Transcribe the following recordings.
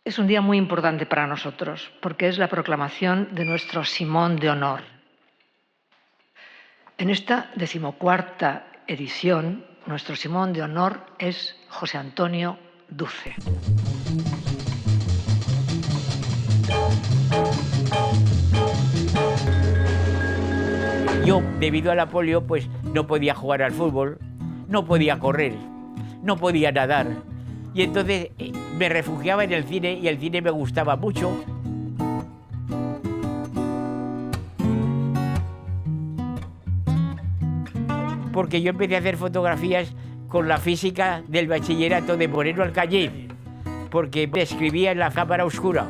Es un día muy importante para nosotros porque es la proclamación de nuestro Simón de Honor. En esta 14ª edición, nuestro Simón de Honor es José Antonio Duce. Yo, debido a la polio, pues no podía jugar al fútbol, no podía correr, no podía nadar. Y entonces me refugiaba en el cine y el cine me gustaba mucho. Porque yo empecé a hacer fotografías con la física del bachillerato de Moreno Alcañiz, porque escribía en la cámara oscura.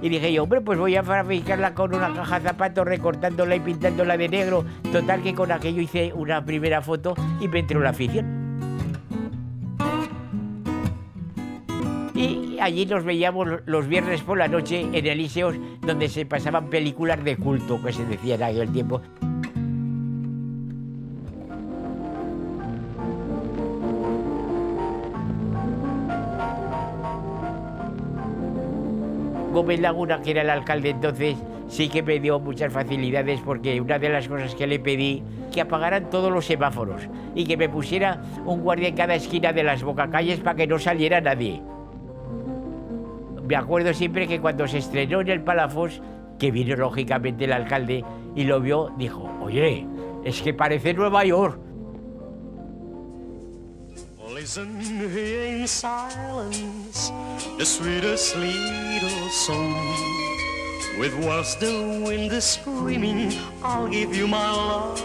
Y dije yo, hombre, pues voy a fabricarla con una caja de zapatos, recortándola y pintándola de negro. Total que con aquello hice una primera foto y me entró la afición. Y allí nos veíamos los viernes por la noche en Elíseos, donde se pasaban películas de culto, que se decía en aquel tiempo. Gómez Laguna, que era el alcalde entonces, sí que me dio muchas facilidades, porque una de las cosas que le pedí, que apagaran todos los semáforos y que me pusiera un guardia en cada esquina de las bocacalles para que no saliera nadie. Me acuerdo siempre que cuando se estrenó en el Palafox, que vino lógicamente el alcalde y lo vio, dijo, oye, es que parece Nueva York. Listen here in silence, the sweetest little song. With whilst the wind is screaming, I'll give you my love.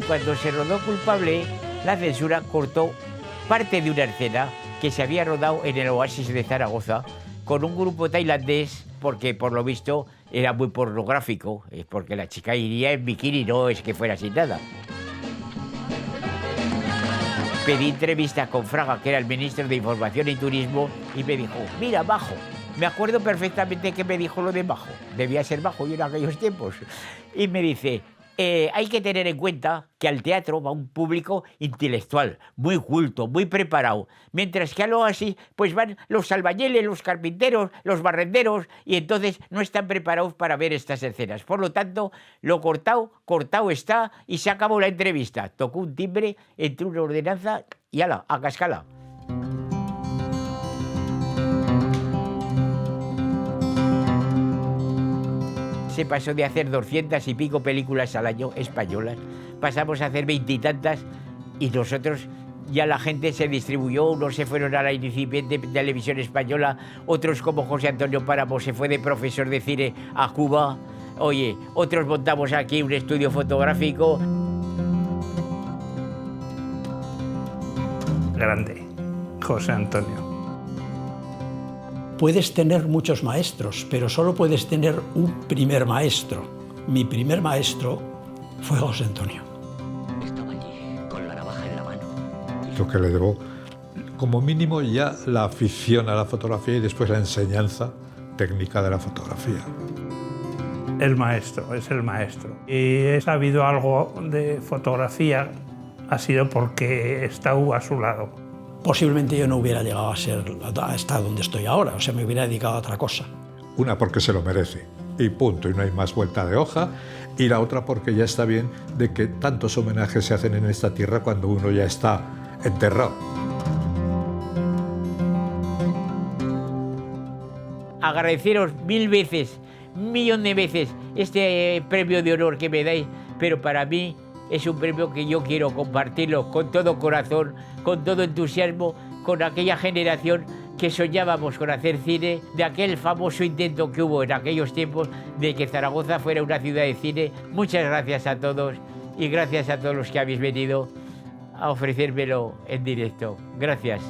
Cuando se rodó Culpable, la censura cortó parte de una escena que se había rodado en el oasis de Zaragoza con un grupo tailandés, porque por lo visto era muy pornográfico, porque la chica iría en bikini, no es que fuera sin nada. Pedí entrevista con Fraga, que era el ministro de Información y Turismo, y me dijo, mira, Majo. Me acuerdo perfectamente que me dijo lo de Majo. Debía ser Majo yo en aquellos tiempos. Y me dice, hay que tener en cuenta que al teatro va un público intelectual, muy culto, muy preparado, mientras que al oasis pues van los albañiles, los carpinteros, los barrenderos, y entonces no están preparados para ver estas escenas. Por lo tanto, lo cortado está, y se acabó la entrevista. Tocó un timbre, entró una ordenanza y ala, a cascala. Se pasó de hacer 200 y pico películas al año españolas, pasamos a hacer 20 y tantas, y nosotros ya la gente se distribuyó, unos se fueron a la incipiente televisión española, otros como José Antonio Páramo se fue de profesor de cine a Cuba, oye, otros montamos aquí un estudio fotográfico. Grande, José Antonio. Puedes tener muchos maestros, pero solo puedes tener un primer maestro. Mi primer maestro fue José Antonio. Estaba allí, con la navaja en la mano. Lo que le debo, como mínimo, ya la afición a la fotografía y después la enseñanza técnica de la fotografía. El maestro, es el maestro. Y he sabido algo de fotografía, ha sido porque he estado a su lado. Posiblemente yo no hubiera llegado a estar donde estoy ahora, o sea, me hubiera dedicado a otra cosa. Una porque se lo merece, y punto, y no hay más vuelta de hoja. Y la otra porque ya está bien de que tantos homenajes se hacen en esta tierra cuando uno ya está enterrado. Agradeceros 1000 veces, 1.000.000 de veces este premio de honor que me dais, pero para mí es un premio que yo quiero compartirlo con todo corazón, con todo entusiasmo, con aquella generación que soñábamos con hacer cine, de aquel famoso intento que hubo en aquellos tiempos de que Zaragoza fuera una ciudad de cine. Muchas gracias a todos y gracias a todos los que habéis venido a ofrecérmelo en directo. Gracias.